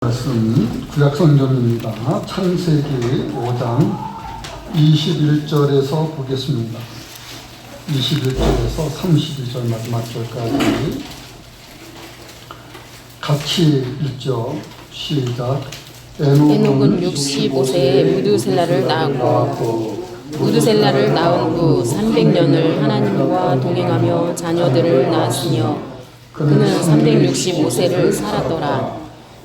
말씀 구약성경입니다. 창세기 5장 21절에서 보겠습니다. 21절에서 32절 마지막 절까지 같이 읽죠. 시작. 에녹은 65세에 무드셀라를 낳았고 무드셀라를 낳은 후 300년을 하나님과 동행하며 자녀들을 낳았으며 그는 365세를 살았더라.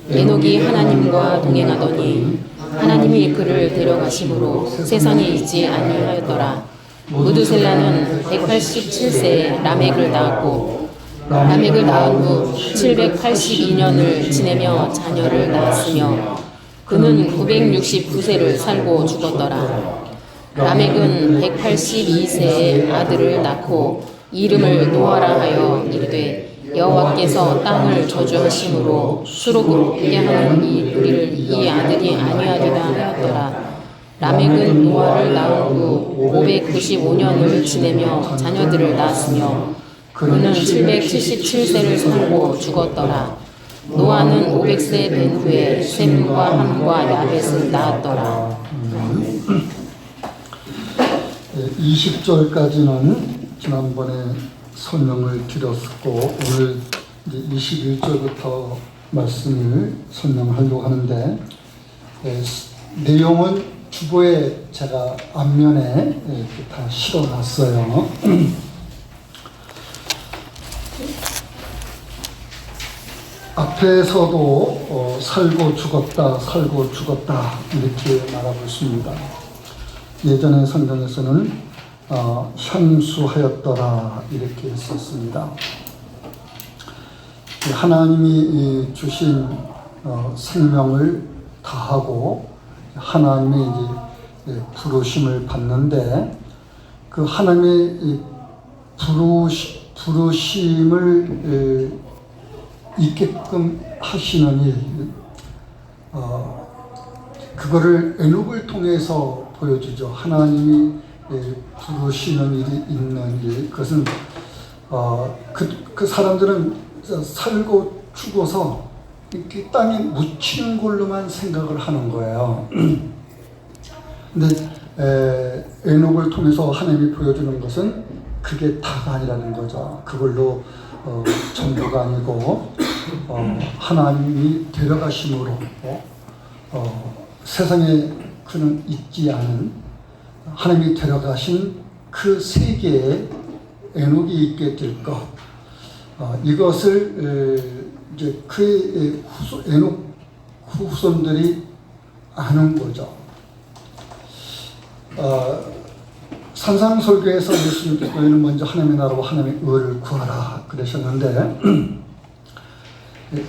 에녹이 하나님과 동행하더니 하나님이 그를 데려가심으로 세상에 있지 아니하였더라. 무드셀라는 187세에 라멕을 낳았고 라멕을 낳은 후 782년을 지내며 자녀를 낳았으며 그는 969세를 살고 죽었더라. 라멕은 182세에 아들을 낳고 이름을 노아라 하여 이르되 여호와께서 땅을 저주하심으로 수록으로 크게 하는 이 아들이 아니하리라 하였더라. 라멕은 노아를 낳은 후 595년을 지내며 자녀들을 낳았으며 그는 777세를 살고 죽었더라. 노아는 500세 된 후에 셈과 함과 야벳을 낳았더라. 20절까지는 지난번에 설명을 드렸었고 오늘 이제 21절부터 말씀을 설명하려고 하는데 내용은 주보에 제가 앞면에 이렇게 다 실어놨어요. 앞에서도 살고 죽었다 이렇게 말하고 있습니다. 예전의 성경에서는 현수하였더라 이렇게 썼습니다. 하나님이 주신 생명을 다하고 하나님의 이제 부르심을 받는데 그 하나님의 부르심을 있게끔 하시는 일, 그거를 에녹을 통해서 보여주죠. 하나님이 부르시는 일이 있는 일. 그것은 그 사람들은 살고 죽어서 이렇게 땅에 묻히는 걸로만 생각을 하는 거예요. 근데 에녹을 통해서 하나님이 보여주는 것은 그게 다가 아니라는 거죠. 그걸로 전부가 아니고 하나님이 데려가심으로 세상에 그는 있지 않은 하나님이 데려가신 그 세계에 에녹이 있게 될 것, 이것을 이제 그의 에녹 후손들이 아는 거죠. 산상설교에서 예수님께서는 먼저 하나님의 나라와 하나님의 의를 구하라 그러셨는데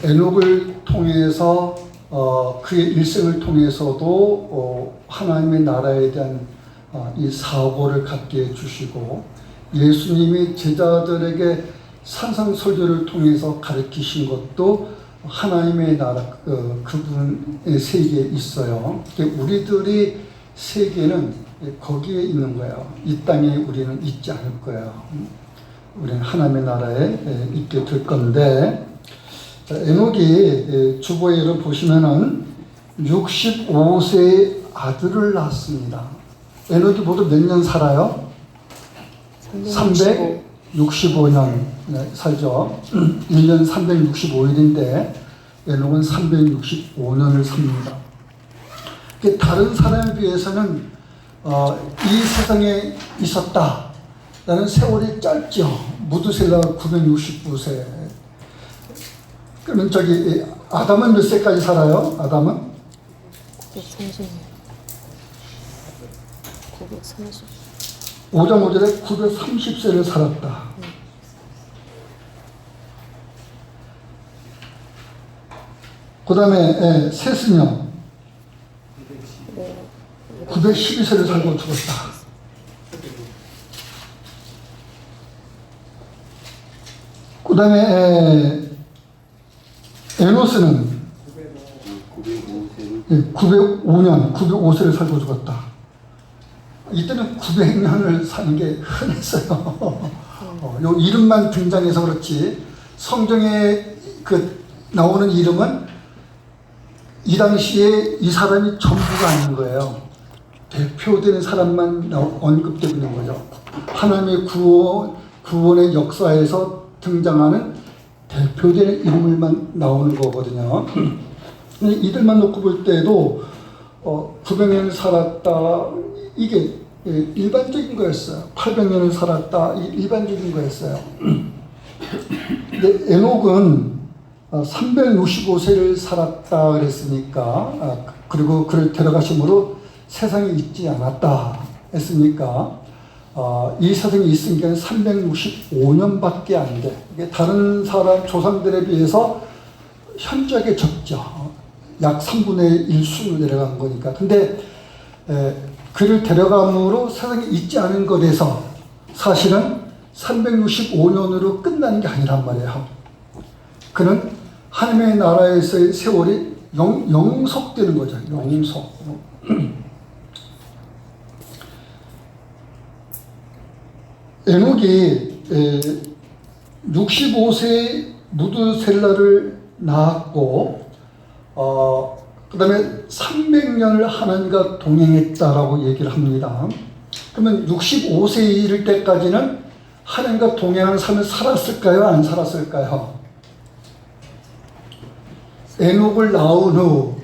에녹을 통해서 그의 일생을 통해서도 하나님의 나라에 대한 이 사고를 갖게 해주시고 예수님이 제자들에게 산상설교를 통해서 가르치신 것도 하나님의 나라 그분의 세계에 있어요. 우리들이 세계는 거기에 있는 거예요. 이 땅에 우리는 있지 않을 거예요. 우리는 하나님의 나라에 있게 될 건데 에녹이 주보에를 보시면은 65세의 아들을 낳았습니다. 에녹이 모두 몇 년 살아요? 365년 살죠. 1년 365일인데 에녹은 365년을 삽니다. 다른 사람에 비해서는 이 세상에 있었다라는 세월이 짧죠. 무드셀라가 969세. 그러면 아담은 몇 세까지 살아요? 아담은? 930. 5장 5절에 930세를 살았다. 그 다음에 셋은요 912세를 살고 죽었다. 그 다음에 에노스는 905세를 살고 죽었다. 이때는 900년을 사는 게 흔했어요. 요 이름만 등장해서 그렇지 성경에 나오는 이름은 이 당시에 이 사람이 전부가 아닌 거예요. 대표되는 사람만 언급되고 있는 거죠. 하나님의 구원의 역사에서 등장하는 대표되는 인물만 나오는 거거든요. 이들만 놓고 볼 때도 900년을 살았다, 이게 일반적인 거였어요. 800년을 살았다, 일반적인 거였어요. 근데 에녹은 365세를 살았다 그랬으니까, 그리고 그를 데려가심으로 세상에 있지 않았다 했으니까, 이 세상에 있으니까 365년밖에 안 돼. 이게 다른 사람 조상들에 비해서 현저하게 적죠. 약 3분의 1수로 내려간 거니까. 근데 그를 데려감으로 세상에 있지 않은 것에서 사실은 365년으로 끝나는 게 아니란 말이에요. 그는 하나님의 나라에서의 세월이 영속되는 거죠. 영속. 에녹이 65세에 무드셀라를 낳았고, 그 다음에 300년을 하나님과 동행했다라고 얘기를 합니다. 그러면 65세에 이를 때까지는 하나님과 동행하는 삶을 살았을까요? 안 살았을까요? 에녹을 낳은 후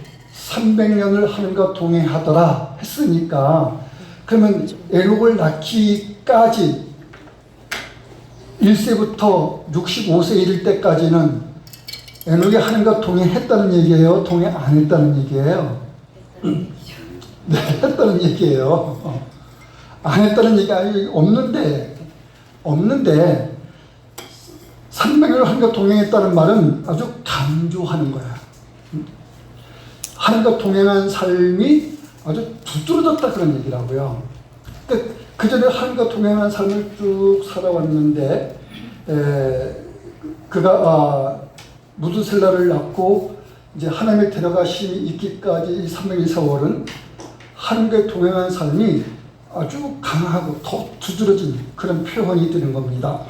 300년을 하나님과 동행하더라 했으니까, 그러면 에녹을 낳기까지 1세부터 65세 이를 때까지는 에녹이 하나님과 동행했다는 얘기예요? 동행 안 했다는 얘기예요? 네, 했다는 얘기예요. 안 했다는 얘기가 없는데 300년을 하나님과 동행했다는 말은 아주 강조하는 거야. 하나님과 동행한 삶이 아주 두드러졌다 그런 얘기라고요. 그 전에 하나님과 동행한 삶을 쭉 살아왔는데, 그가 무드셀라를 낳고 이제 하나님의 데려가심이 있기까지 이 300년 세월은 하나님과 동행한 삶이 아주 강하고 더 두드러진 그런 표현이 되는 겁니다.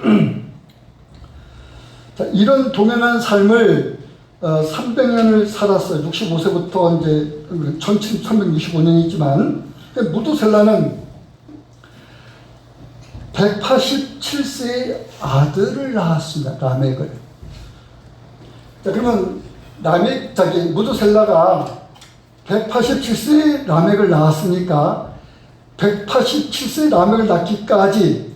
자, 이런 동행한 삶을 300년을 살았어요. 65세부터 이제 1365년이지만 무드셀라는 187세의 아들을 낳았습니다. 라멕을. 자, 그러면 무드셀라가 187세의 라멕을 낳았으니까 187세의 라멕을 낳기까지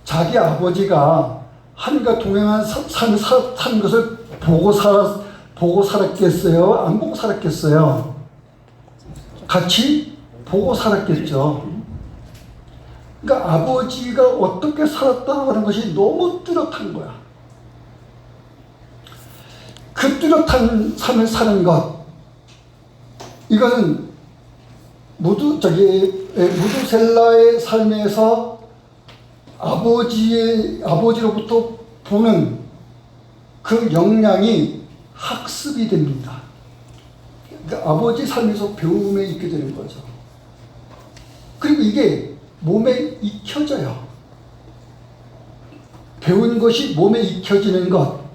자기 아버지가 하나님과 동행한 삶을 산 것을 보고 살았겠어요? 안 보고 살았겠어요? 같이 보고 살았겠죠. 그러니까 아버지가 어떻게 살았다 하는 것이 너무 뚜렷한 거야. 그 뚜렷한 삶을 사는 것, 이것은 무드셀라의 삶에서 아버지로부터 보는 그 역량이 학습이 됩니다. 그러니까 아버지 삶에서 배움에 있게 되는 거죠. 그리고 이게 몸에 익혀져요. 배운 것이 몸에 익혀지는 것.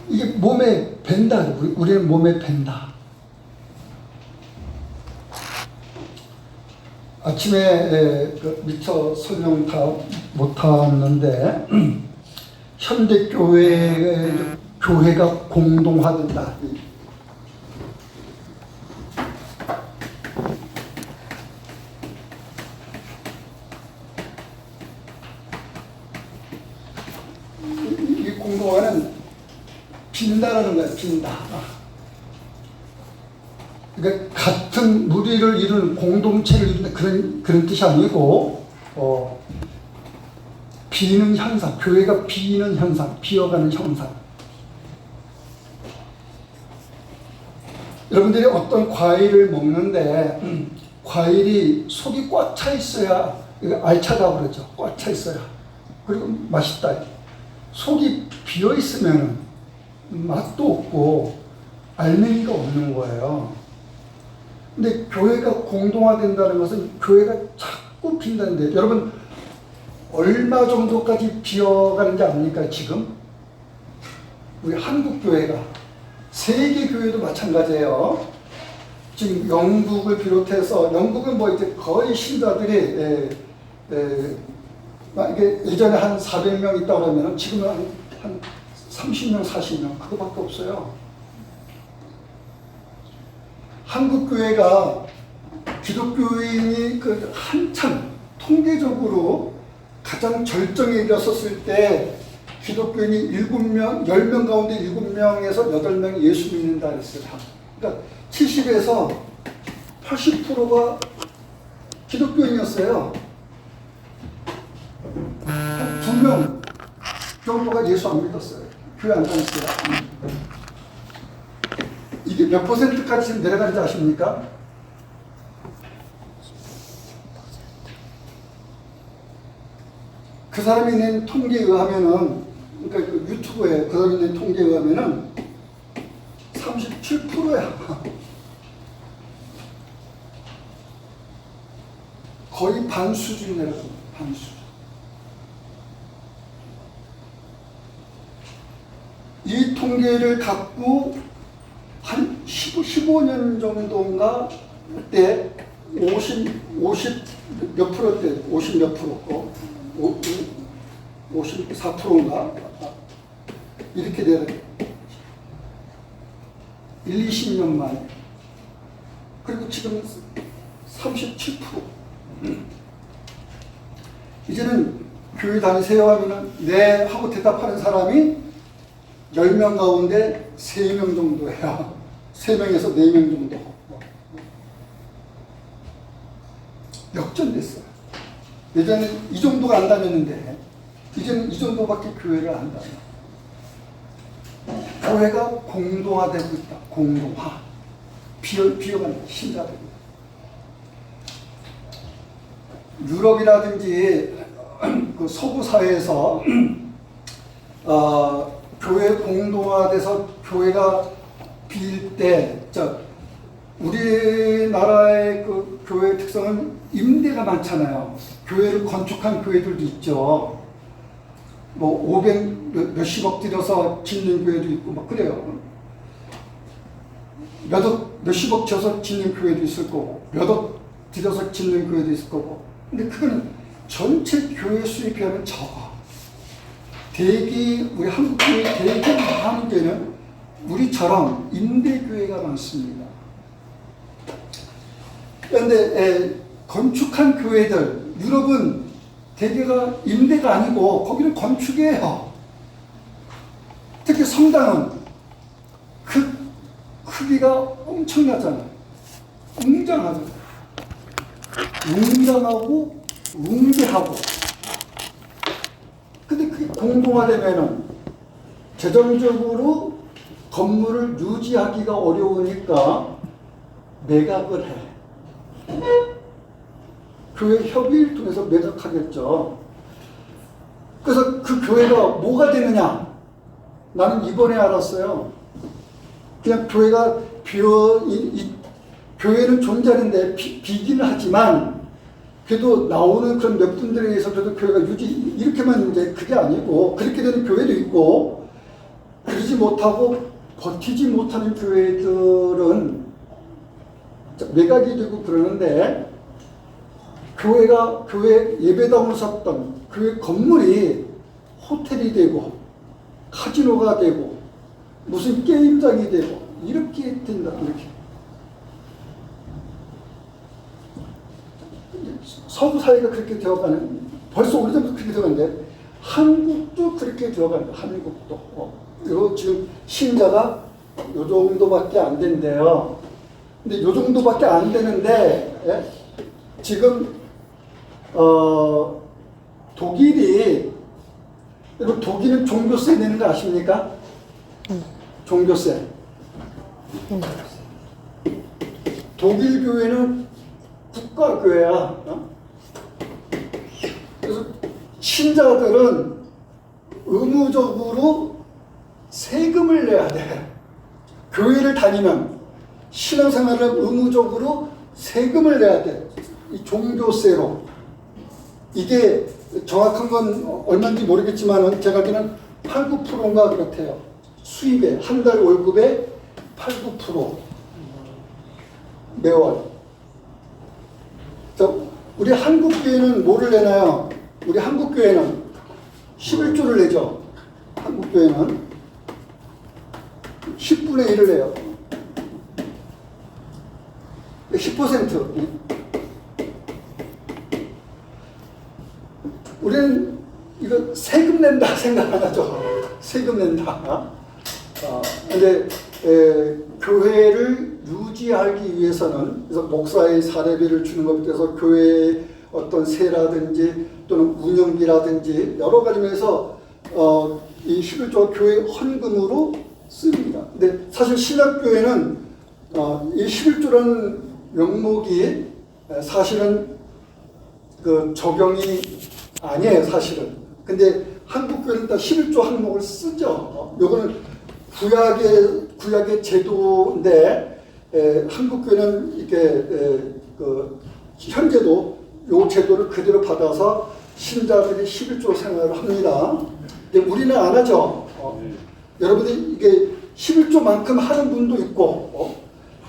이게 몸에 밴다. 우리는 몸에 밴다. 아침에 미처 설명 다 못하는데 현대 교회가 공동화된다. 이 공동화는 빈다라는 거야. 빈다. 그러니까 같은 무리를 이루는 공동체를 이루는 그런 뜻이 아니고 비는 현상, 교회가 비는 현상, 비어가는 현상. 여러분들이 어떤 과일을 먹는데 과일이 속이 꽉 차 있어야 알차다고 그러죠. 꽉 차 있어야. 그리고 맛있다. 속이 비어 있으면 맛도 없고 알맹이가 없는 거예요. 근데 교회가 공동화된다는 것은 교회가 자꾸 빈다는데, 여러분 얼마 정도까지 비어가는지 압니까? 지금 우리 한국 교회가 세계 교회도 마찬가지예요. 지금 영국을 비롯해서 영국은 뭐 이제 거의 신자들이 이게 예전에 한 400명 있다 그러면 지금은 한 30명, 40명 그거밖에 없어요. 한국 교회가 기독교인이 그 한참 통계적으로 가장 절정에 이르렀을 때 기독교인이 7명, 10명 가운데 7명에서 8명이 예수 믿는다 그랬어요. 그러니까 70에서 80%가 기독교인이었어요. 한 2명 정도가 예수 안 믿었어요. 교회 안 다녔어요. 이게 몇 %까지 지금 내려가는지 아십니까? 그 사람이 낸 통계에 의하면은, 그러니까 그 유튜브에 그 사람이 낸 통계에 의하면은 37%야. 거의 반 수준이 내려갑니다. 반 수준. 이 통계를 갖고 한 15년 정도인가 때 50 몇 프로대, 50 몇 프로, 54%인가? 이렇게 내려. 1, 20년 만에. 그리고 지금 37%. 이제는 교회 다니세요 하면은 네 하고 대답하는 사람이 10명 가운데 3명 정도예요. 3명에서 4명 정도. 역전됐어요. 예전에는 이 정도가 안 다녔는데 이제는 이 정도밖에 교회를 안 다녀요. 교회가 공동화되고 있다. 공동화. 비어가는 신자들. 유럽이라든지 그 서구 사회에서 교회 공동화돼서 교회가 빌 때, 우리나라의 그 교회 특성은 임대가 많잖아요. 교회를 건축한 교회들도 있죠. 뭐 500 몇십억 들여서 짓는 교회도 있고 막 그래요. 몇십억 줘서 짓는 교회도 있을 거고, 몇억 들여서 짓는 교회도 있을 거고. 근데 그거는 전체 교회 수에 비하면 적어. 우리 한국 교회 대개 많은 교회는 우리처럼 임대교회가 많습니다. 그런데 건축한 교회들, 유럽은 대개가 임대가 아니고 거기는 건축이에요. 특히 성당은 그 크기가 엄청나잖아요. 웅장하잖아요. 웅장하고 웅대하고. 근데 그게 공동화되면은 재정적으로 건물을 유지하기가 어려우니까 매각을 해. 교회 협의를 통해서 매각하겠죠. 그래서 그 교회가 뭐가 되느냐? 나는 이번에 알았어요. 그냥 교회가 교회는 존재하는데 비기는 하지만 그래도 나오는 그런 몇 분들에 의해서 그래도 교회가 이렇게만 있는데 그게 아니고 그렇게 되는 교회도 있고 그러지 못하고 버티지 못하는 교회들은 매각이 되고 그러는데 교회 예배당을 샀던 교회 건물이 호텔이 되고 카지노가 되고 무슨 게임장이 되고 이렇게 된다. 이렇게. 서구 사회가 그렇게 되어가는, 벌써 오래전부터 그렇게 되어가는데 한국도 그렇게 되어가는 거예요. 한국도. 이거 지금 신자가 요 정도밖에 안 된대요. 근데 요 정도밖에 안 되는데 지금 독일은 종교세 내는 거 아십니까? 종교세. 독일 교회는 국가교회야. 그래서 신자들은 의무적으로 세금을 내야 돼. 교회를 다니면 신앙생활을 의무적으로 세금을 내야 돼. 이 종교세로. 이게 정확한 건 얼마인지 모르겠지만 제가 알기로는 8, 9%인가 그렇대요. 수입에, 한 달 월급에 8~9% 매월. 자, 우리 한국교회는 뭐를 내나요? 우리 한국교회는 11조를 내죠. 한국교회는 10분의 1을 내요. 10%. 우리는 이거 세금 낸다 생각 안 하죠. 세금 낸다. 근데 교회를 유지하기 위해서는, 그래서 목사의 사례비를 주는 것부터 해서 교회의 어떤 세라든지 또는 운영비라든지 여러 가지 면에서 이 11조가 교회 헌금으로 씁니다. 근데 사실 신학교회는 이 11조라는 명목이 사실은 그 적용이 아니에요, 사실은. 근데 한국교회는 다 11조 항목을 쓰죠. 요거는 구약의 제도인데 한국교회는 이렇게 그 현재도 요 제도를 그대로 받아서 신자들이 11조 생활을 합니다. 근데 우리는 안 하죠. 여러분들이 이게 11조만큼 하는 분도 있고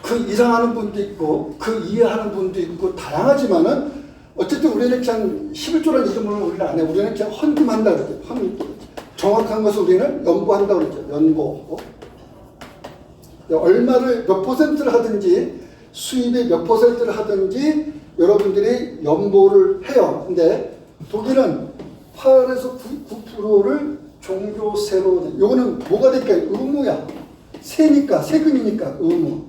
그 이상 하는 분도 있고 그 이해하는 분도 있고 다양하지만은 어쨌든 우리는 그냥 11조라는 이름으로 우리는 안 해. 우리는 그냥 헌금한다 그러죠. 정확한 것은 우리는 연보한다 그러죠. 연보. 얼마를 몇 %를 하든지 수입의 몇 %를 하든지 여러분들이 연보를 해요. 근데 독일은 8에서 9%를 종교세로. 요거는 뭐가 될까요? 의무야. 세니까, 세금이니까 의무.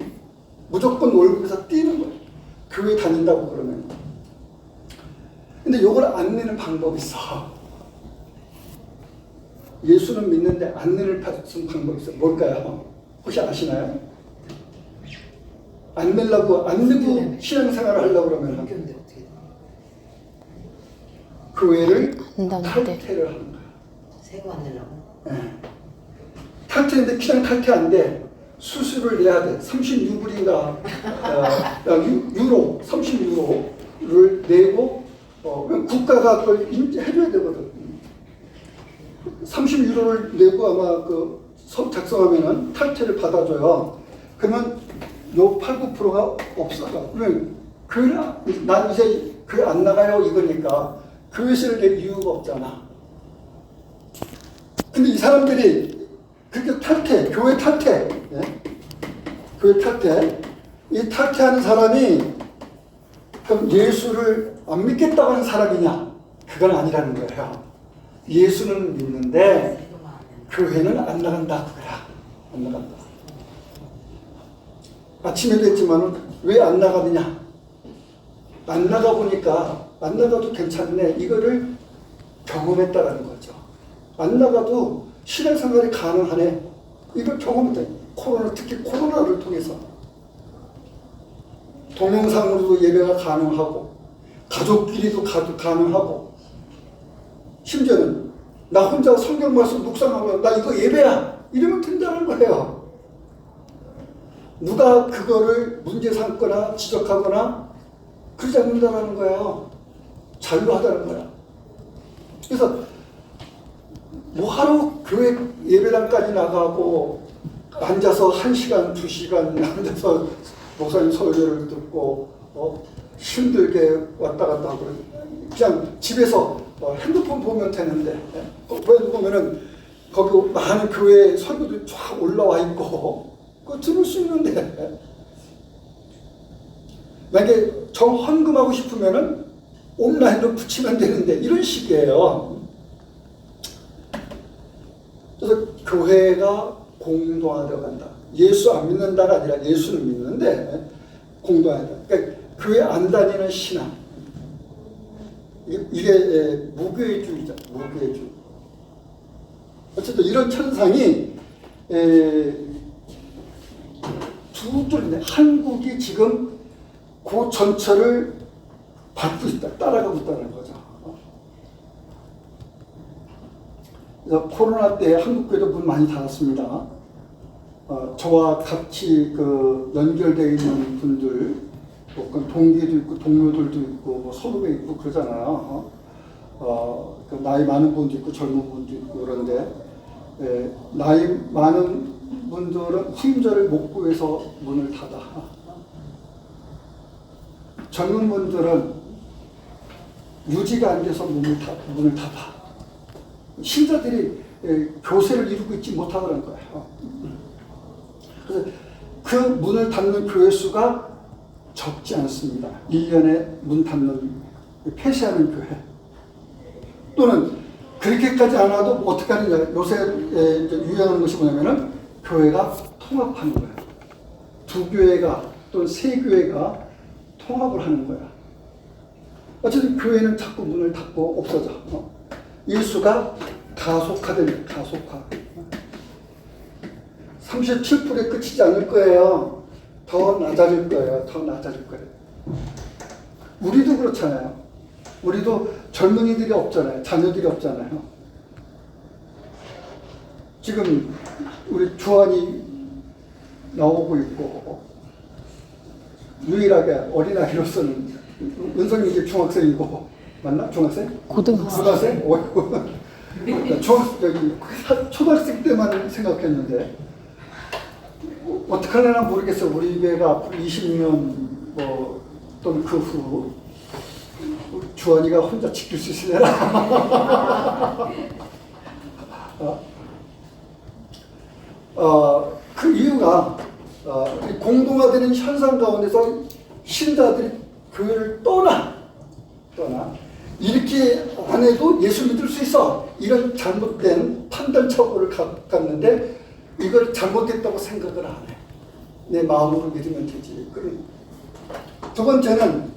무조건 월급에서 띄는 거예요. 교회 다닌다고 그러면. 근데 요걸 안 내는 방법이 있어. 예수는 믿는데 안 내는 방법이 있어. 뭘까요? 혹시 아시나요? 안 내려고, 안 내고 신앙생활을 하려고 그러면 교회를 탈퇴를 하는 거야. 세금 안 내려고? 네. 탈퇴인데 그냥 탈퇴 안 돼. 수수료를 내야 돼. 36불인가 유로, 30유로를 내고 국가가 그걸 인지해줘야 되거든. 30유로를 내고 아마 그 작성하면은 탈퇴를 받아줘요. 그러면 요 8~9%가 없어져. 그러면 난 이제 교회 안 나가요 이거니까 교회세를 낼 이유가 없잖아. 근데 이 사람들이 그렇게 탈퇴, 교회 탈퇴, 예? 교회 탈퇴, 이 탈퇴하는 사람이 그럼 예수를 안 믿겠다고 하는 사람이냐? 그건 아니라는 거예요. 예수는 믿는데 교회는 안 나간다 그거야. 안 나간다. 아침에도 했지만 왜 안 나가느냐? 안 나가 보니까 안 나가도 괜찮네. 이거를 경험했다라는 거죠. 안 나가도 신앙생활이 가능하네. 이걸 경험했다. 특히 코로나를 통해서 동영상으로도 예배가 가능하고 가족끼리도 가능하고 심지어는 나 혼자 성경 말씀 묵상하면 나 이거 예배야 이러면 된다는 거예요. 누가 그거를 문제 삼거나 지적하거나 그러지 않는다는 거예요. 자유하다는 거야. 그래서 뭐하러 교회 예배당까지 나가고 앉아서 1시간, 2시간 앉아서 목사님 설교를 듣고 힘들게 왔다 갔다 하고 그냥 집에서 핸드폰 보면 되는데 보면은 거기 많은 교회 설교도 쫙 올라와 있고 그거 들을 수 있는데 만약에 정헌금하고 싶으면은 온라인으로 붙이면 되는데 이런 식이에요. 그래서 교회가 공동화되어 간다. 예수 안 믿는다가 아니라 예수는 믿는데 공동화된다. 그러니까 교회 안 다니는 신앙. 이게 무교회주의죠. 무교회주의. 어쨌든 이런 현상이 두 줄인데 한국이 지금 그 전철을 밟고 있다. 따라가고 있다는 거죠. 그래서 코로나 때 한국교회도 문 많이 닫았습니다. 저와 같이 연결되어 있는 분들, 동기도 있고 동료들도 있고 뭐 선후배 있고 그러잖아요. 나이 많은 분도 있고 젊은 분도 있고 그런데 나이 많은 분들은 후임자를 못 구해서 문을 닫아. 젊은 분들은 유지가 안 돼서 문을 닫아. 신자들이 교세를 이루고 있지 못하는 거예요. 그래서 그 문을 닫는 교회 수가 적지 않습니다. 1년에 문 닫는, 폐쇄하는 교회. 또는 그렇게까지 안 와도 어떻게 하느냐. 요새 이제 유행하는 것이 뭐냐면은 교회가 통합하는 거예요. 두 교회가 또는 세 교회가 통합을 하는 거야. 어쨌든 교회는 자꾸 문을 닫고 없어져. 일수가 가속화됩니다. 가속화. 37%에 그치지 않을 거예요. 더 낮아질 거예요. 더 낮아질 거예요. 우리도 그렇잖아요. 우리도 젊은이들이 없잖아요. 자녀들이 없잖아요. 지금 우리 주한이 나오고 있고, 유일하게 어린아이로서는 은성이 이제 중학생이고, 맞나? 중학생? 고등학생. 초등학생 때만 생각했는데, 어떻게 하려나 모르겠어. 우리 교회가 앞으로 20년 또는 그 후 주한이가 혼자 지킬 수 있으려나. 그 이유가 공동화되는 현상 가운데서 신자들이 교회를 떠나 이렇게 안 해도 예수 믿을 수 있어, 이런 잘못된 판단착오를 갖는데 이걸 잘못됐다고 생각을 안 해. 내 마음으로 믿으면 되지. 두 번째는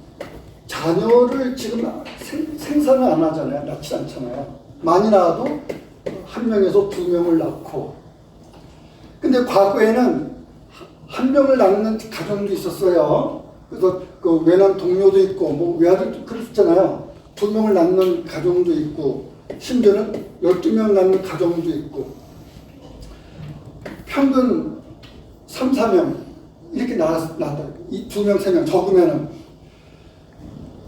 자녀를 지금 생산을 안 하잖아요. 낳지 않잖아요. 많이 낳아도 한 명에서 두 명을 낳고. 근데 과거에는 한 명을 낳는 가정도 있었어요. 그래서 그 외남 동료도 있고, 외아들도 그랬잖아요. 두 명을 낳는 가정도 있고, 심지어는 12명 낳는 가정도 있고, 평균 3, 4명 이렇게 낳았다. 이 2명, 3명 적으면은.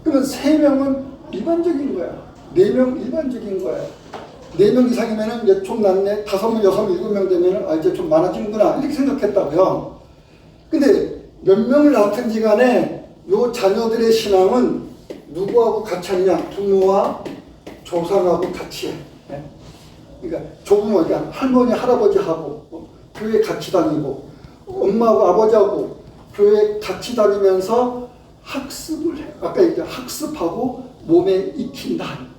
그러면 3명은 일반적인 거야. 4명 일반적인 거야. 4명 이상이면은 이제 좀 낫네. 5명, 6명, 7명 되면은 이제 좀 많아지는구나. 이렇게 생각했다고요. 근데 몇 명을 낳든지 간에 요 자녀들의 신앙은 누구하고 같이 하느냐? 부모와 조상하고 같이 해. 그러니까 조부모, 그러니까 할머니, 할아버지하고 교회 같이 다니고, 엄마하고 아버지하고 교회 같이 다니면서 학습을 해. 아까 이제 학습하고 몸에 익힌다.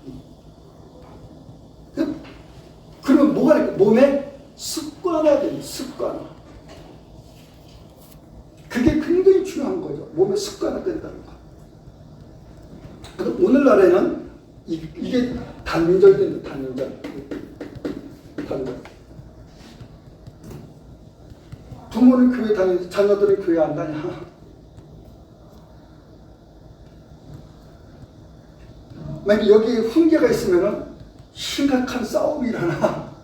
그러면 뭐가 몸에 습관화되는 습관. 그게 굉장히 중요한 거죠. 몸에 습관화된다는 거. 그래서 오늘날에는 이게 단절된다. 단절. 부모는 교회 다니는데 자녀들은 교회 안 다녀. 만약에 여기에 훈계가 있으면 심각한 싸움이 일어나.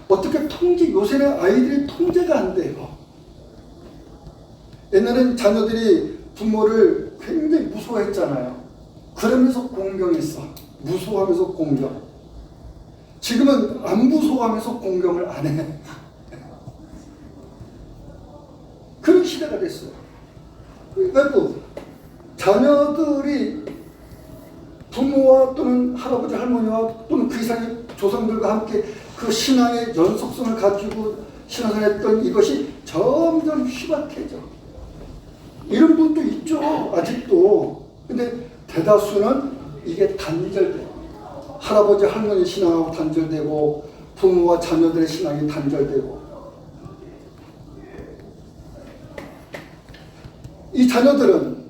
어떻게 요새는 아이들이 통제가 안 돼요. 옛날엔 자녀들이 부모를 굉장히 무서워했잖아요. 그러면서 공경했어. 무서워하면서 공경. 지금은 안 무서워하면서 공경을 안 해. 그런 시대가 됐어요. 그러니까 자녀들이 부모와 또는 할아버지 할머니와 또는 그 이상의 조상들과 함께 그 신앙의 연속성을 가지고 신앙생활했던 이것이 점점 희박해져. 이런 분도 있죠, 아직도. 근데 대다수는 이게 단절돼요. 할아버지 할머니 신앙하고 단절되고, 부모와 자녀들의 신앙이 단절되고. 이 자녀들은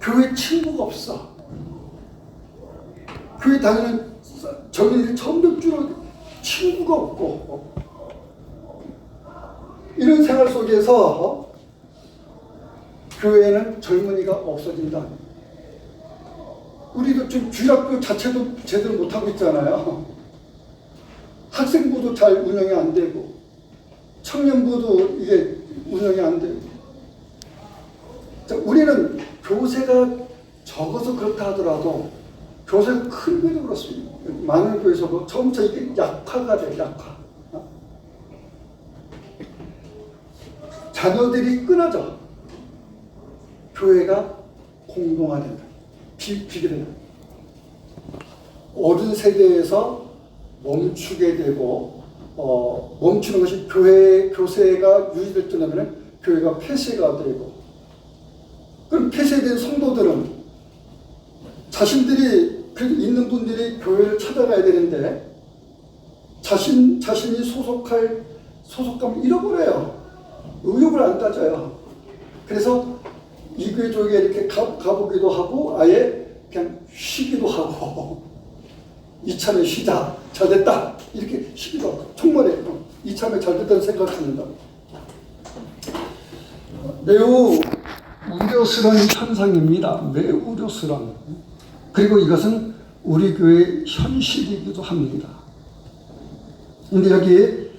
교회 친구가 없어. 교회 다니는 젊은이들이 점점 줄어, 친구가 없고. 이런 생활 속에서 교회에는 젊은이가 없어진다. 우리도 지금 주일학교 자체도 제대로 못하고 있잖아요. 학생부도 잘 운영이 안 되고, 청년부도 이게 운영이 안 되고. 자, 우리는 교세가 적어서 그렇다 하더라도 교사가 큰 교회도 그렇습니다. 많은 교회에서도 점차 이게 약화가 돼요. 약화. 자녀들이 끊어져. 교회가 공동화된다. 비게 된다. 어른 세대에서 멈추게 되고 멈추는 것이 교세가 유지될 때라면 교회가 폐쇄가 되고, 그럼 폐쇄된 성도들은 자신들이 있는 분들이 교회를 찾아가야 되는데 자신이 소속감을 잃어버려요. 의욕을 안 따져요. 그래서 이 교회 쪽에 이렇게 가보기도 하고 아예 그냥 쉬기도 하고 이참에 쉬자, 잘됐다 이렇게 쉬기도 하고, 정말에 이참에 잘됐다는 생각을 갖는다. 매우 우려스러운 현상입니다. 매우 우려스러운. 그리고 이것은 우리 교회의 현실이기도 합니다. 근데 여기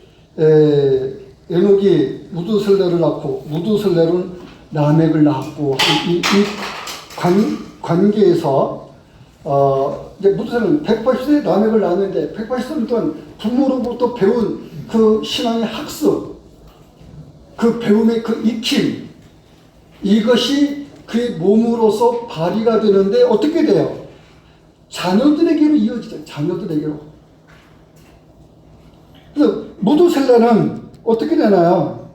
에녹이 무두셀레를 낳고 무두셀레는 라멕을 낳았고, 이 관계에서 이제 무두셀레는 180세 라멕을 낳았는데 180년 동안 부모로부터 배운 그 신앙의 학습, 그 배움의 그 익힘, 이것이 그의 몸으로서 발휘가 되는데 어떻게 돼요? 자녀들에게로 이어지죠. 자녀들에게로. 그래서 무두셀레는 어떻게 되나요?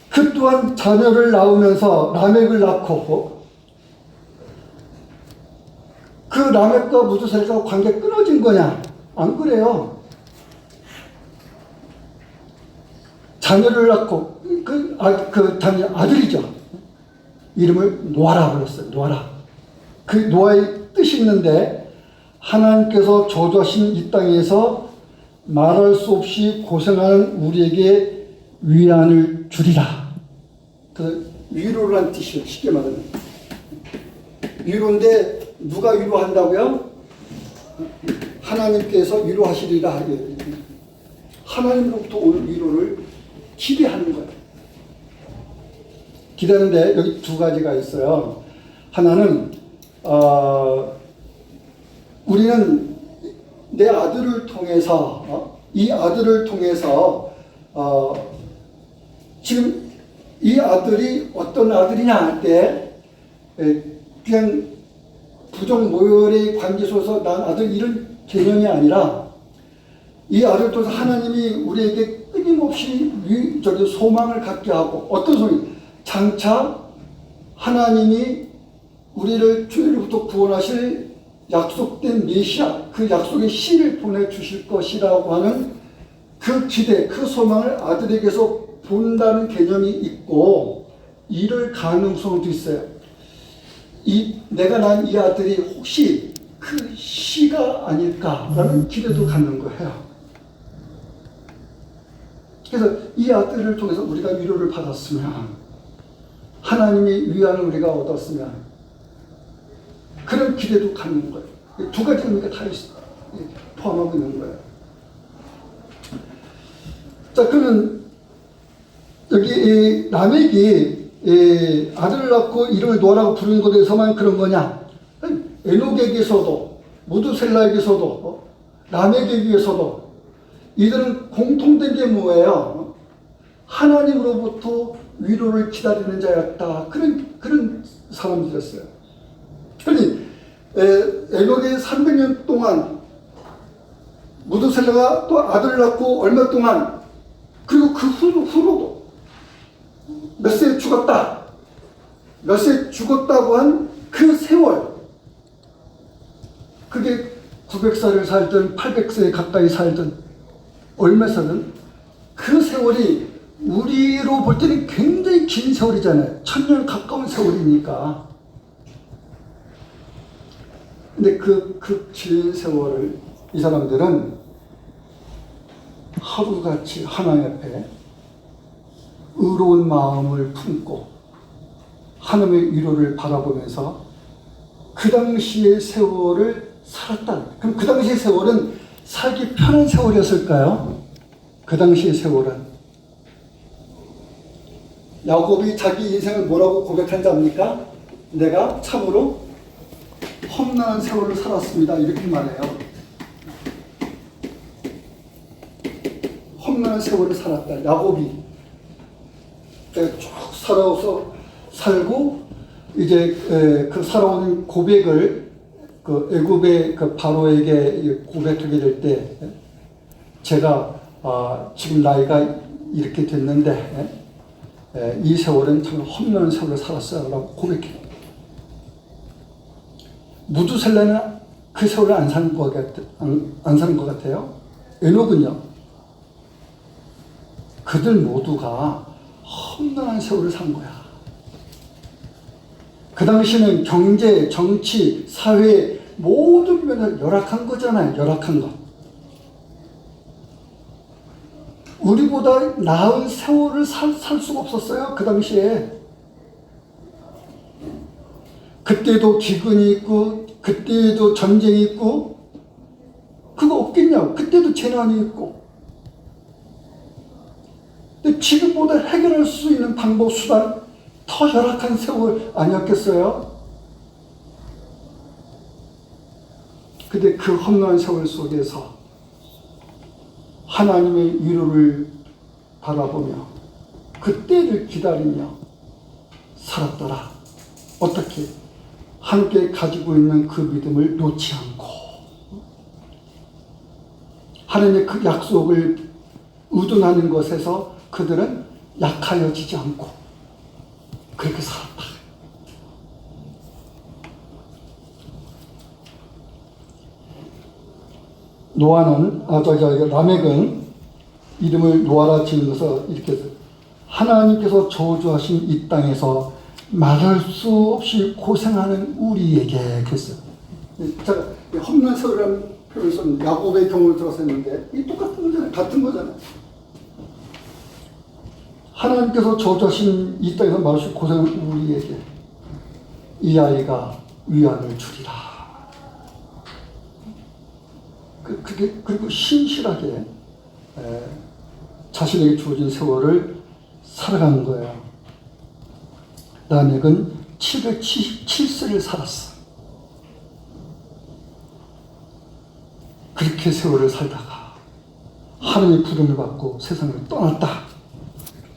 그 또한 자녀를 낳으면서 라멕을 낳고, 그 라멕과 무두셀레가 관계 끊어진 거냐? 안 그래요. 자녀를 낳고, 그 자녀 아들이죠. 이름을 노아라 불렀어요. 노아라. 그 노아의 뜻이 있는데, 하나님께서 저주하신 이 땅에서 말할 수 없이 고생하는 우리에게 위안을 주리라. 그 위로라는 뜻이에요. 쉽게 말하면. 위로인데 누가 위로한다고요? 하나님께서 위로하시리라. 하나님으로부터 올 위로를 기대하는 거예요. 기대하는데 여기 두 가지가 있어요. 하나는 우리는 내 아들을 통해서 이 아들을 통해서 지금 이 아들이 어떤 아들이냐 할 때 그냥 부정모열의 관계 속에서 난 아들 이런 개념이 아니라, 이 아들을 통해서 하나님이 우리에게 끊임없이 소망을 갖게 하고, 어떤 소리? 장차 하나님이 우리를 죄로부터 구원하실 약속된 메시아, 그 약속의 씨를 보내주실 것이라고 하는 그 기대, 그 소망을 아들에게서 본다는 개념이 있고, 이럴 가능성도 있어요. 내가 낳은 이 아들이 혹시 그 씨가 아닐까라는 기대도 갖는 거예요. 그래서 이 아들을 통해서 우리가 위로를 받았으면, 하나님의 위안을 우리가 얻었으면, 그런 기대도 갖는 거예요. 두 가지 의미가 다 포함하고 있는 거예요. 자, 그러면 여기 라멕이 아들을 낳고 이름을 노아라고 부르는 것에 대해서만 그런 거냐? 에녹에게서도, 무두셀라에게서도, 라멕에게서도 이들은 공통된 게 뭐예요? 하나님으로부터 위로를 기다리는 자였다. 그런 사람들이었어요. 그러니 에녹이 300년 동안, 무두셀라가 또 아들을 낳고 얼마 동안, 그리고 그 후로도 몇 세에 죽었다, 몇 세에 죽었다고 한 그 세월, 그게 900살을 살든 800세 가까이 살든 얼마 살든 그 세월이 우리로 볼 때는 굉장히 긴 세월이잖아요. 1000년 가까운 세월이니까. 근데 그 긴 세월을 이 사람들은 하루같이 하나님 앞에 의로운 마음을 품고 하나님의 위로를 바라보면서 그 당시의 세월을 살았다. 그럼 그 당시의 세월은 살기 편한 세월이었을까요? 그 당시의 세월은 야곱이 자기 인생을 뭐라고 고백한지 압니까? 내가 참으로 험난한 세월을 살았습니다. 이렇게 말해요. 험난한 세월을 살았다. 야곱이 쭉 살고 이제 그 살아온 고백을 그 애굽의 그 바로에게 고백하게 될 때 제가 지금 나이가 이렇게 됐는데 이 세월은 정말 험난한 세월을 살았어요 라고 고백해요. 무두셀라는 그 세월을 안 사는 것 같아요. 에녹은요. 그들 모두가 험난한 세월을 산 거야. 그 당시는 경제, 정치, 사회 모든 면을 열악한 거잖아요. 열악한 것. 우리보다 나은 세월을 살 수가 없었어요. 그 당시에. 그때도 기근이 있고 그때도 전쟁이 있고 그거 없겠냐고. 그때도 재난이 있고. 근데 지금보다 해결할 수 있는 방법, 수단 더 열악한 세월 아니었겠어요? 근데 그 험난한 세월 속에서 하나님의 위로를 바라보며 그 때를 기다리며 살았더라. 어떻게? 함께 가지고 있는 그 믿음을 놓지 않고 하나님의 그 약속을 의존하는 것에서 그들은 약하여지지 않고 그렇게 살았다. 라멕은 이름을 노아라 지은 것을 이렇게 해서 하나님께서 저주하신 이 땅에서 말할 수 없이 고생하는 우리에게 했어요. 제가 험난 세월이라는 표현을 썼는데 야곱의 경우를 들어서 했는데 이 똑같은 거잖아요. 같은 거잖아요. 하나님께서 저주하신 이 땅에서 말할 수 없이 고생하는 우리에게 이 아이가 위안을 주리라. 그리고 신실하게 자신에게 주어진 세월을 살아가는 거예요. 라멕은 707세를 살았어. 그렇게 세월을 살다가 하나님의 부름을 받고 세상을 떠났다.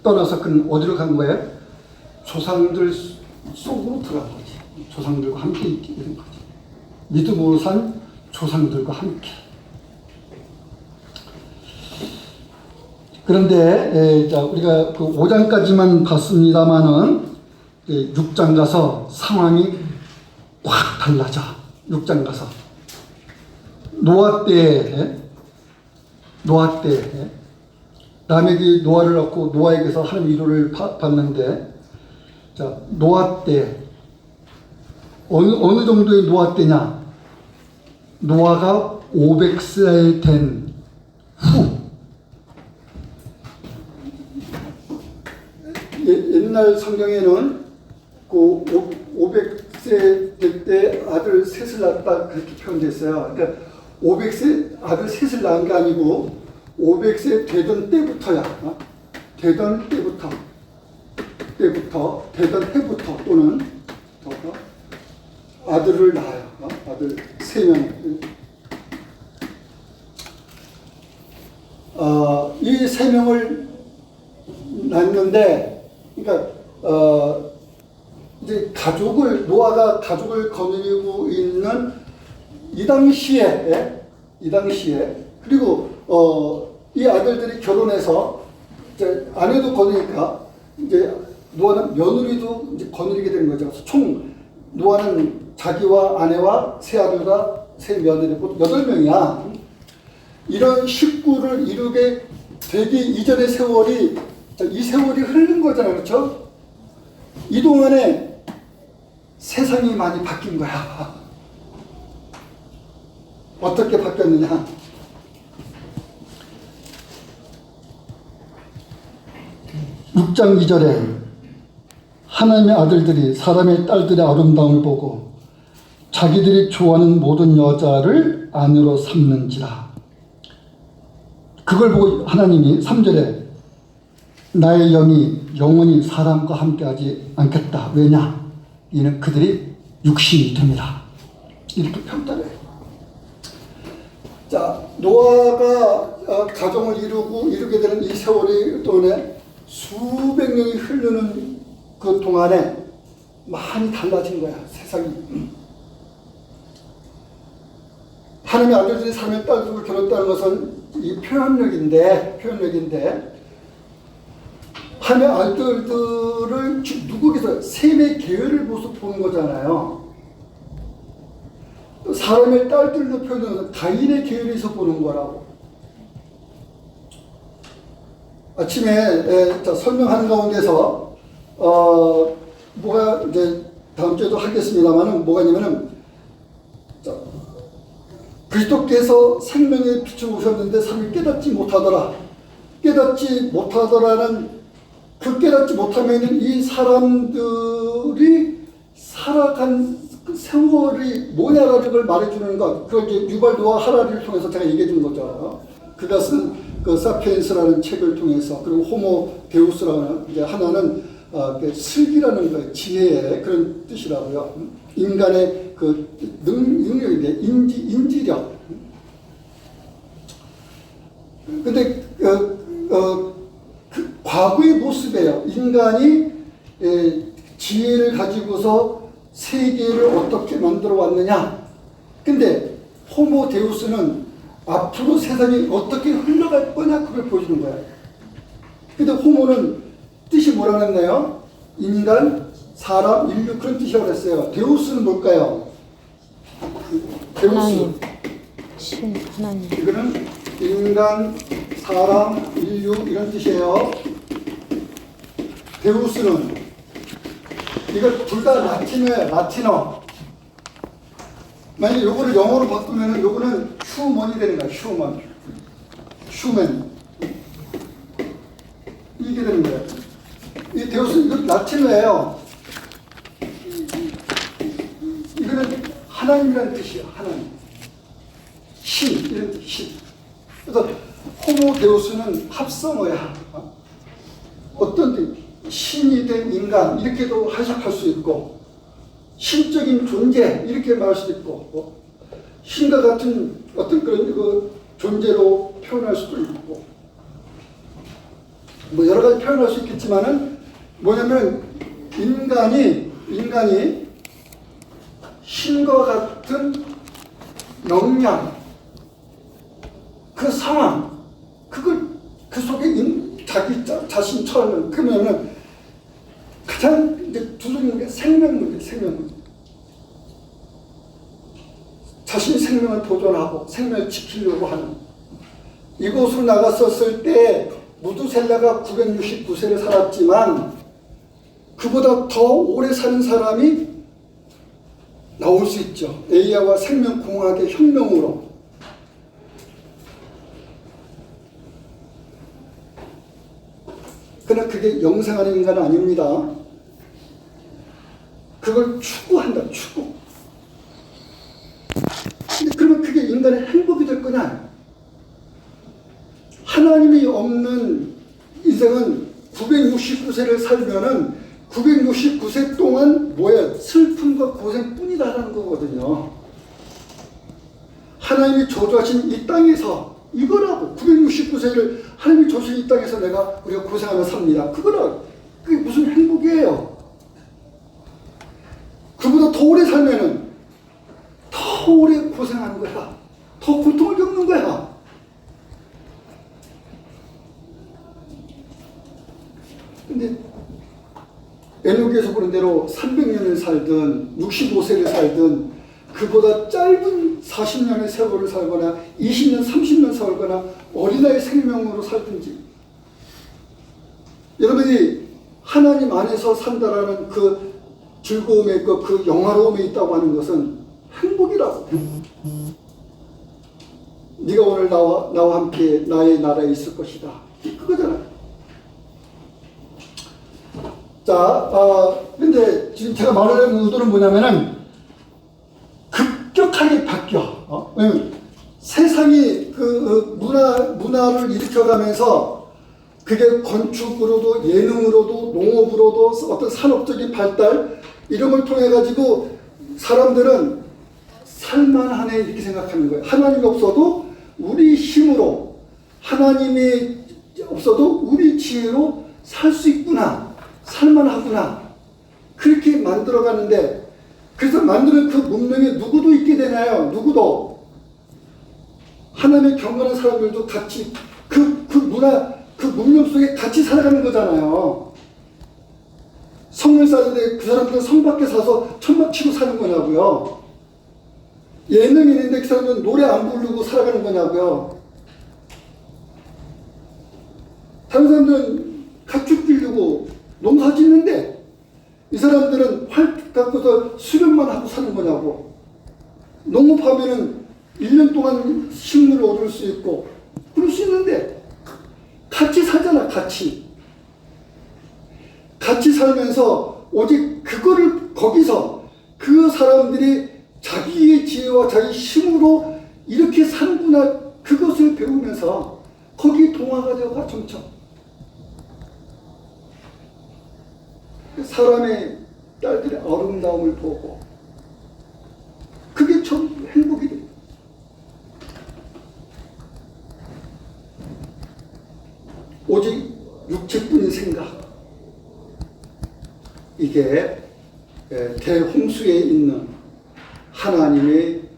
떠나서 그는 어디로 간 거예요? 조상들 속으로 들어간 거지. 조상들과 함께 있게 된 거지. 믿음으로 산 조상들과 함께. 그런데 우리가 그 5장까지만 봤습니다마는 6장 가서 상황이 확 달라져. 6장 가서 노아 때 라멕이 노아를 낳고 노아에게서 하나님 위로를 받는데 노아 때 어느 정도의 노아 때냐? 노아가 500세 된 후. 옛날 성경에는 그 500세 될 때 아들 셋을 낳았다 그렇게 표현됐어요. 그러니까 500세 아들 셋을 낳은 게 아니고 500세 되던 때부터야. 되던 때부터 되던 해부터 또는 아들을 낳아요. 아들 3명. 이 3명을 낳는데, 그러니까 이제 노아가 가족을 거느리고 있는 이 당시에 그리고 이 아들들이 결혼해서 이제 아내도 거느니까 이제 노아는 며느리도 이제 거느리게 되는 거죠. 그래서 총 노아는 자기와 아내와 세 아들과 세 며느리고 8명이야. 이런 식구를 이루게 되기 이전의 세월이 이 세월이 흐르는 거잖아요. 그렇죠? 이 동안에 세상이 많이 바뀐 거야. 어떻게 바뀌었느냐? 육 장 2절에 하나님의 아들들이 사람의 딸들의 아름다움을 보고 자기들이 좋아하는 모든 여자를 아내로 삼는지라. 그걸 보고 하나님이 3절에 나의 영이 영원히 사람과 함께하지 않겠다. 왜냐? 이는 그들이 육신이 됨이라. 이렇게 평가해요. 자, 노아가 가정을 이루게 되는 이 세월이 동안에 수백 년이 흐르는 그 동안에 많이 달라진 거야, 세상이. 하나님의 아들들이 사람의 딸들을 겨뤘다는 것은 이 표현력인데 하나님의 아들들을 누구에게서 셈의 계열을 모습 보는 거잖아요. 또 사람의 딸들도 표현하는 것은 가인의 계열에서 보는 거라고. 아침에 설명하는 가운데서 뭐가 이제 다음 주에도 하겠습니다만은 뭐가 있냐면은 그리스도께서 생명의 빛을 오셨는데 사람이 깨닫지 못하더라. 깨닫지 못하더라는 그 깨닫지 못하면은 이 사람들이 살아간 그 세월이 뭐냐라는 걸 말해주는 것. 그걸 이제 유발 노아 하라리를 통해서 제가 얘기해 준 거죠. 그것은 그 사피엔스라는 책을 통해서, 그리고 호모 데우스라는 이제 하나는 슬기라는 거, 지혜의 그런 뜻이라고요. 인간의 그 능력인데 인지력. 근데 그 과거의 모습이에요. 인간이 지혜를 가지고서 세계를 어떻게 만들어 왔느냐. 근데 호모 데우스는 앞으로 세상이 어떻게 흘러갈 거냐 그걸 보여주는 거예요. 근데 호모는 뜻이 뭐라고 했나요? 인간, 사람, 인류 그런 뜻이라고 했어요. 데우스는 뭘까요? 데우스. 하나님, 신 하나님. 이거는 인간, 사람, 인류 이런 뜻이에요. 데우스는 이거 둘 다 라틴어예요. 라틴어. 만약에 요거를 영어로 바꾸면은 요거는 휴먼이 되는 거야. 휴먼. 이게 되는 거예요. 이 데우스 이거 라틴어예요. 이거는 하나님이라는 뜻이에요. 하나님. 신 이런 뜻. 신. 그래서 호모 데우스는 합성어야. 어떤 신이 된 인간 이렇게도 해석할 수 있고, 신적인 존재 이렇게 말할 수도 있고, 신과 같은 어떤 그런 그 존재로 표현할 수도 있고, 뭐 여러 가지 표현할 수 있겠지만은 뭐냐면 인간이 신과 같은 역량, 그 상황, 그걸 그 속에 자기 자신 처하는, 그러면은 가장 이제 두려운 게 생명 문제. 자신이 생명을 보존하고 생명을 지키려고 하는. 이곳으로 나갔었을 때 무두셀라가 969세를 살았지만 그보다 더 오래 사는 사람이 나올 수 있죠. 에이아와 생명공학의 혁명으로. 그러나 그게 영생하는 인간은 아닙니다. 그걸 추구한다. 추구. 근데 그러면 그게 인간의 행복이 될 거냐? 하나님이 없는 인생은 969세를 살면은 969세 동안 뭐야? 슬픔과 고생뿐이다라는 거거든요. 하나님이 저주하신 이 땅에서 이거라고. 969세를 하나님이 저주하신 이 땅에서 우리가 고생하며 삽니다. 그거라고. 그게 무슨 행복이에요? 그보다 더 오래 살면은 더 오래 고생하는 거야. 더 고통을 겪는 거야. 근데 에녹에서 보는 대로 300년을 살든 65세를 살든 그보다 짧은 40년의 세월을 살거나 20년, 30년 살거나 어린아이 생명으로 살든지, 여러분이 하나님 안에서 산다라는 그 즐거움에 그 영화로움에 있다고 하는 것은 행복이라고. 네가 오늘 나와 함께 나의 나라에 있을 것이다. 그거잖아요. 자, 근데 지금 제가 말하려는 의도는 뭐냐면은 급격하게 바뀌어. 왜냐면 세상이 그 문화를 일으켜가면서 그게 건축으로도 예능으로도 농업으로도 어떤 산업적인 발달 이런 걸 통해 가지고 사람들은 살만하네 이렇게 생각하는 거예요. 하나님이 없어도 우리 힘으로, 하나님이 없어도 우리 지혜로 살 수 있구나, 살만하구나, 그렇게 만들어가는데, 그래서 만드는 그 문명에 누구도 있게 되나요? 누구도. 하나님의 경건한 사람들도 같이 그 문화, 그 문명 속에 같이 살아가는 거잖아요. 성을 쌓는데 그 사람들은 성 밖에 사서 천막 치고 사는 거냐고요. 예능이 있는데 그 사람들은 노래 안 부르고 살아가는 거냐고요. 다른 사람들은 가축 기르고 농사 짓는데 이 사람들은 활 갖고서 수련만 하고 사는 거냐고. 농업하면은 1년 동안 식물을 얻을 수 있고 그럴 수 있는데 같이 살잖아. 같이 살면서 오직 그거를 거기서 그 사람들이 자기의 지혜와 자기 힘으로 이렇게 사는구나, 그것을 배우면서 거기 동화가 되어가 점점 사람의 딸들의 아름다움을 보고 그게 참 행복이 돼요. 오직 육체뿐인 생각, 이게 대홍수에 있는 하나님의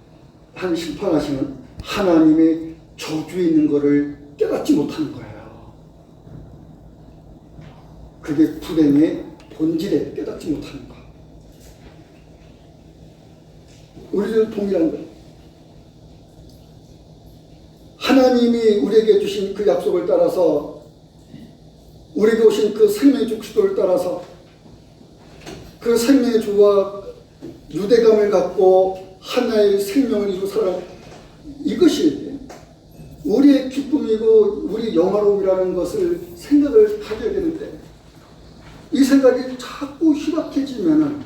한 심판하시는 하나님의 저주에 있는 것을 깨닫지 못하는 거예요. 그게 불행의 본질에 깨닫지 못하는 거. 우리도 동일한 거예요. 하나님이 우리에게 주신 그 약속을 따라서, 우리에게 오신 그 생명의 주 그리스도를 따라서 그 생명의 주와 유대감을 갖고 하나의 생명을 이루어 살아가는, 이것이 우리의 기쁨이고 우리 영화로움이라는 것을 생각을 가져야 되는데, 이 생각이 자꾸 희박해지면은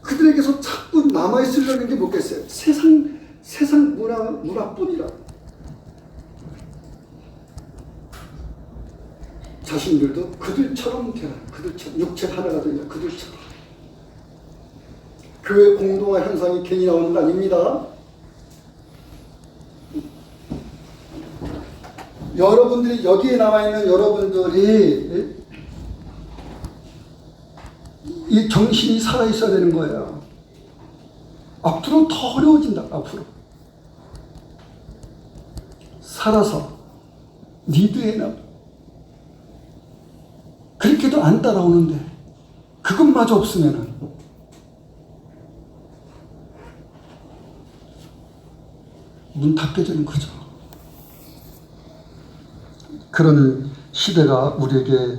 그들에게서 자꾸 남아있으려는 게 뭐겠어요? 세상 문화뿐이라. 자신들도 그들처럼 되라. 그들처럼 육체 하나가 되냐. 그들처럼. 교회 공동화 현상이 괜히 나오는 거 아닙니다. 여러분들이, 여기에 남아있는 여러분들이 이 정신이 살아있어야 되는 거예요. 앞으로 더 어려워진다. 앞으로 살아서 리드해 나. 그렇게도 안 따라오는데 그것마저 없으면 문 닫게 되는 거죠. 그런 시대가 우리에게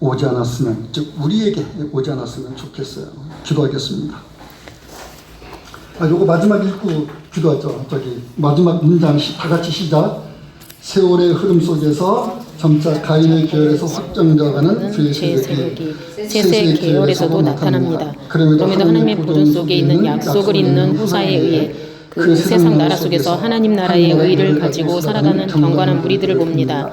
오지 않았으면, 즉 우리에게 오지 않았으면 좋겠어요. 기도하겠습니다. 요거 마지막 읽고 기도하죠. 저기 마지막 문장 다 같이 시작. 세월의 흐름 속에서 점차 가인의 계열에서 확정되어가는 주의 세력이 세세의 계열에서도 나타납니다. 그럼에도 하나님의 보존 속에 있는 약속을 잇는 후사에 의해 그 세상 나라 속에서 하나님 나라의 의를 가지고 살아가는 경건한 무리들을 봅니다.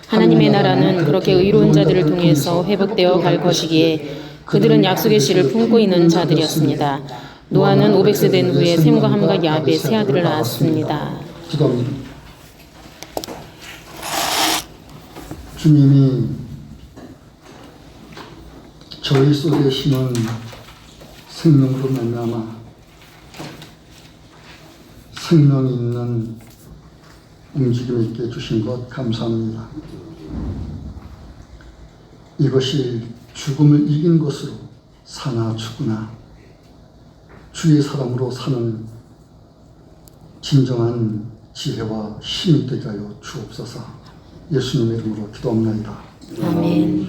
하나님의 나라는 그렇게 의로운 자들을 통해서 회복되어 갈 것이기에 그들은 약속의 씨를 품고 있는 자들이었습니다. 노아는 500세 된 후에 셈과 함과 야베 세 아들을 낳았습니다. 기도합니다. 주님이 저희 속에 심은 생명으로 말미암아 생명 있는 움직임 있게 해주신 것 감사합니다. 이것이 죽음을 이긴 것으로 사나 죽으나 주의 사람으로 사는 진정한 지혜와 힘이 되게 하여 주옵소서. 예수님의 이름으로 기도합니다. 아멘.